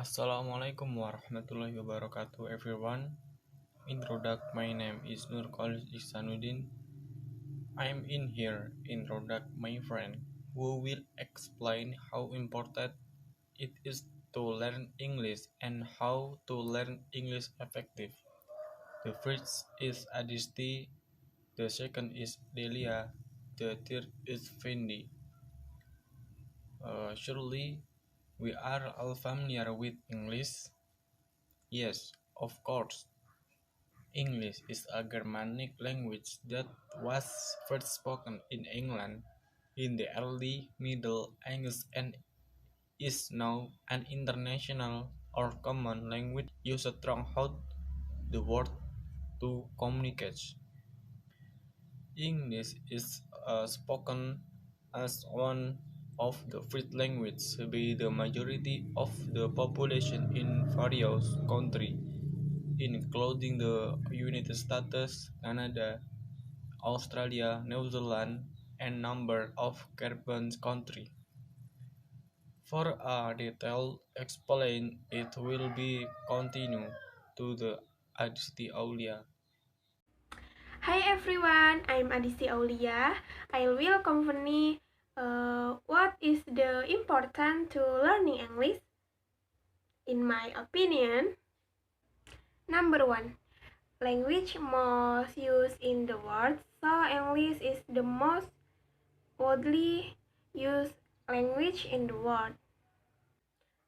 Assalamualaikum warahmatullahi wabarakatuh, everyone. My name is Nur Khalid Ihsanuddin. I'm in here introduce my friend who will explain how important it is to learn English and how to learn English effective. The first is Adisti, the second is Delia, the third is Fendi. Surely we are all familiar with English. Yes, of course. English is a Germanic language that was first spoken in England in the early Middle Ages and is now an international or common language used throughout the world to communicate. English is spoken as one of the first languages by the majority of the population in various countries, including the United States, Canada, Australia, New Zealand, and number of Caribbean countries. For a detailed explain, it will be continue to the Adisti Aulia. Hi everyone, I'm Adisti Aulia. I will accompany what is the important to learning English. In my opinion, number one, language most used in the world. So English is the most widely used language in the world.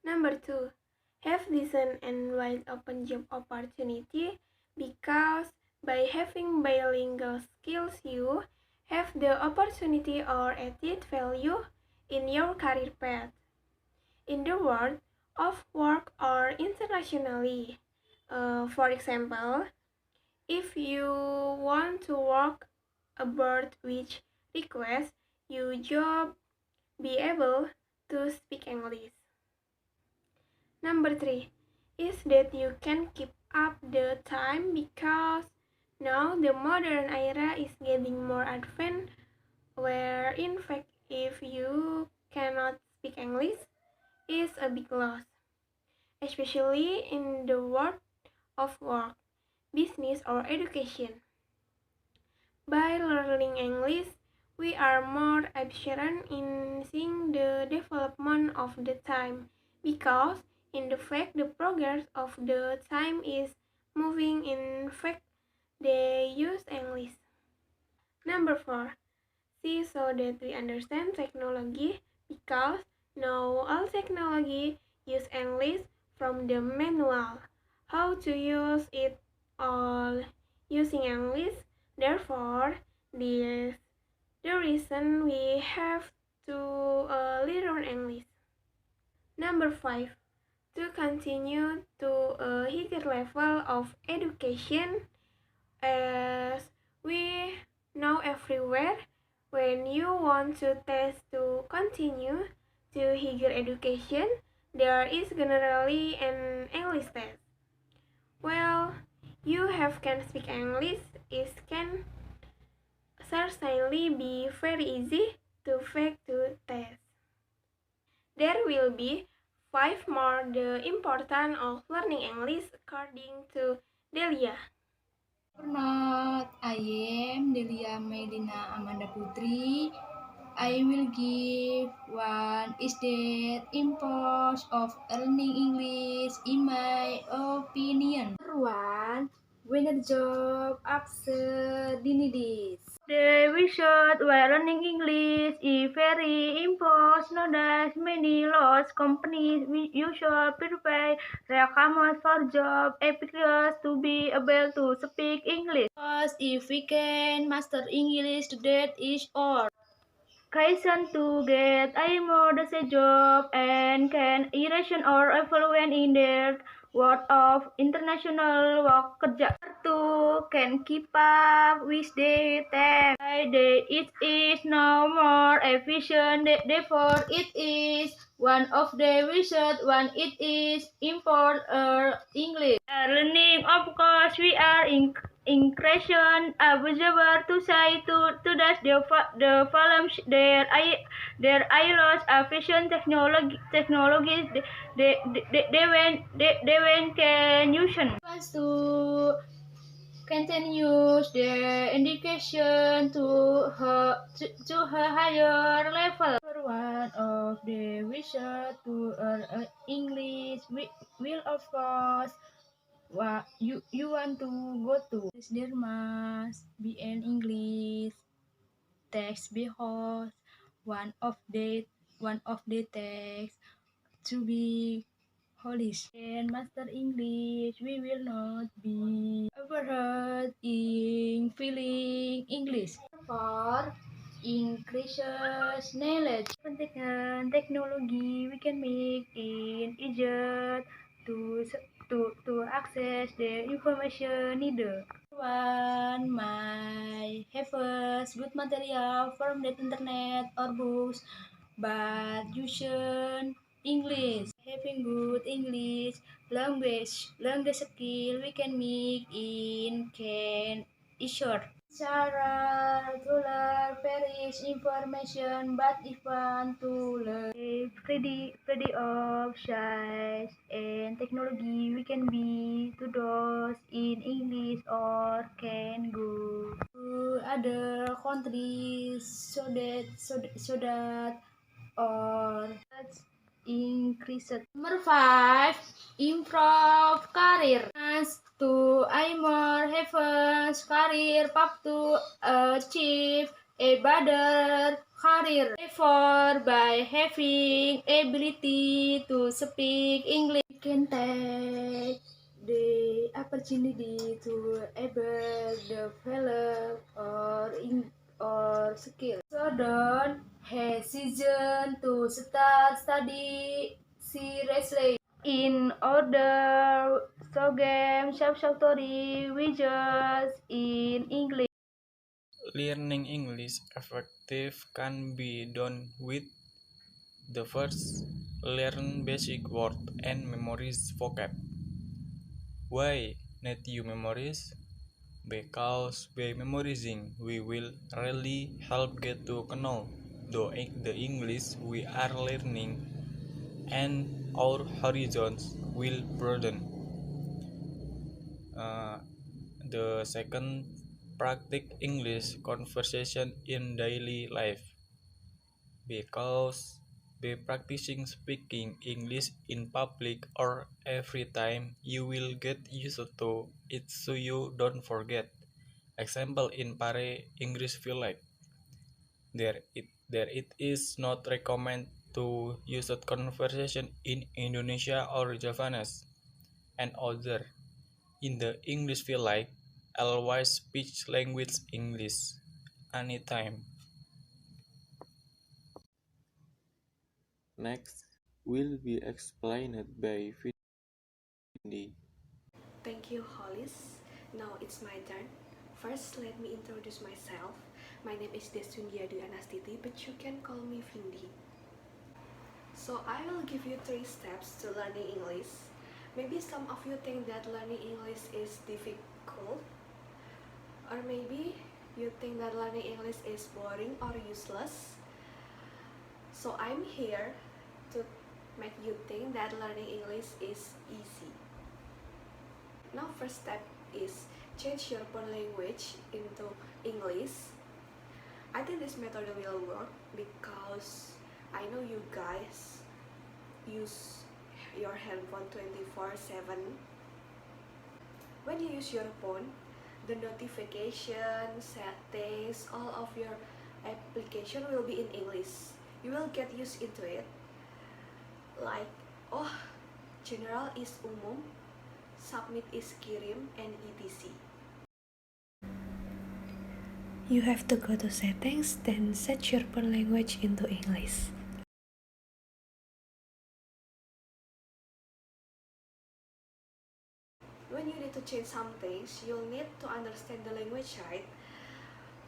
Number two, have decent and wide open job opportunity because by having bilingual skills you have the opportunity or added value in your career path. In the world of work or internationally. For example, if you want to work abroad which requires you job be able to speak English. Number three is that you can keep up the time because now the modern era is getting more advanced where in fact if you cannot speak English is a big loss, especially in the world of work, business or education. By learning English, we are more efficient in seeing the development of the time because in the fact the progress of the time is moving in fact they use English. Number four, see so that we understand technology because now all technology use English from the manual. How to use it all using English. Therefore, this the reason we have to learn English. Number five, to continue to a higher level of education as we know everywhere when you want to test to continue to higher education there is generally an English test. Well, you have can speak English is can certainly be very easy to fake to test. There will be five more the importance of learning English according to Delia. Not, I am Delia Medina Amanda Putri. I will give one is the importance of learning English in my opinion. Number one, when a job after this. We should while learning English is very important. Nowadays, many large companies usually prepare their customers for job applicants to be able to speak English. Because if we can master English, that is all. Reason to get a modest job and can irration or affluent in their world of international work kerja. To can keep up with the time. It is now more efficient. Therefore, it is one of the reasons when it is important English. Learning, of course, we are increasing observer to say to thus the films their iOS vision technologies they when can use wants to continues their education to a higher level. One of the wishes to earn English will of course what you want to go to. There must be an English text because one of the text to be Polish and master English, we will not be overheard in feeling English. For increases knowledge, technology we can make it easier to to access the information needed. One might have a good material from the internet or books, but using English, having good English language skill we can make in can short. Sarah to learn various information, but if want to learn study of science and technology, we can be to those in English or can go to other countries so that or increase. Number 5, improve career. As to aim or have a career path to achieve a better career. Therefore, by having ability to speak English, you can take the opportunity to able develop or skill. So don't hesitate to start study seriously. In order to gain satisfactory results in English. Learning English effective can be done with the first learn basic word and memorize vocab. Why need you memorize? Because by memorizing we will really help get to know the English we are learning and our horizons will broaden. Uh, the second, practice English conversation in daily life. Because by practicing speaking English in public or every time, you will get used to it so you don't forget. Example in Pare English feel like there it is not recommend to use that conversation in Indonesia or Javanese and other. In the English feel like always speech language English anytime. Next will be explained by Vindi. Thank you, Hollis. Now it's my turn. First, let me introduce myself. My name is Desundiadu Anastiti, but you can call me Vindi. So I will give you 3 steps to learning English. Maybe some of you think that learning English is difficult, or maybe you think that learning English is boring or useless. So I'm here to make you think that learning English is easy. Now first step is change your phone language into English. I think this method will work because I know you guys use your handphone 24/7. When you use your phone, the notification, settings, all of your application will be in English. You will get used into it. Like, oh, general is umum, submit is kirim, and etc. You have to go to settings, then set your phone language into English. When you need to change some things, you'll need to understand the language, right?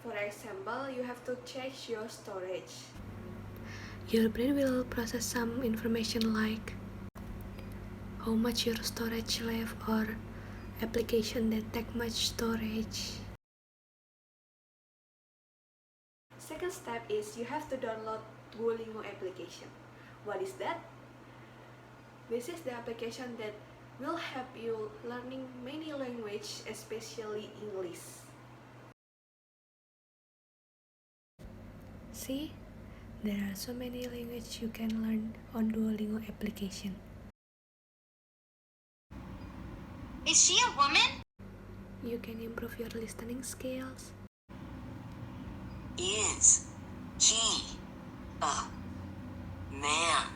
For example, you have to change your storage. Your brain will process some information like how much your storage left or application that take much storage. Second step is you have to download Duolingo application. What is that? This is the application that will help you learning many languages, especially English. See, there are so many languages you can learn on Duolingo application. Is she a woman? You can improve your listening skills. Is he a man?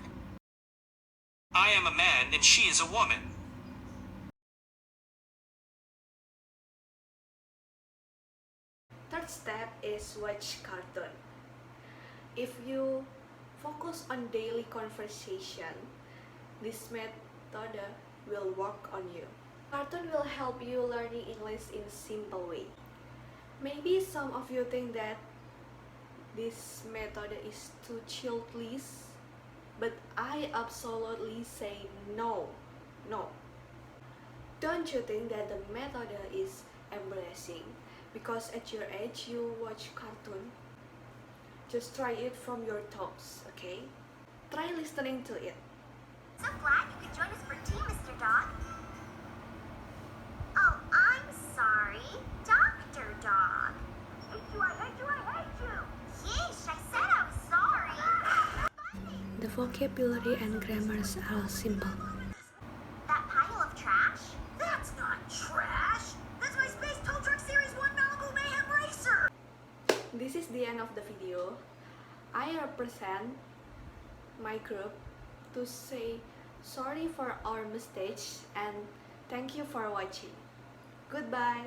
I am a man and she is a woman. Third step is watch cartoon. If you focus on daily conversation, this method will work on you. Cartoon will help you learning English in a simple way. Maybe some of you think that this method is too childish, but I absolutely say no. Don't you think that the method is embarrassing because at your age you watch cartoon? Just try it from your thoughts, okay? Try listening to it. So glad you could join us for tea, Mr. Dog. Oh, I'm sorry. Dr. Dog. Hate you, I hate you, I hate you. Yeesh, I said I was sorry. The vocabulary and grammars are simple. That pile of trash? That's not trash. That's my Space Tow Truck Series 1 Malibu Mayhem Racer. This is the end of the video. I represent my group to say sorry for our mistakes and thank you for watching. Goodbye.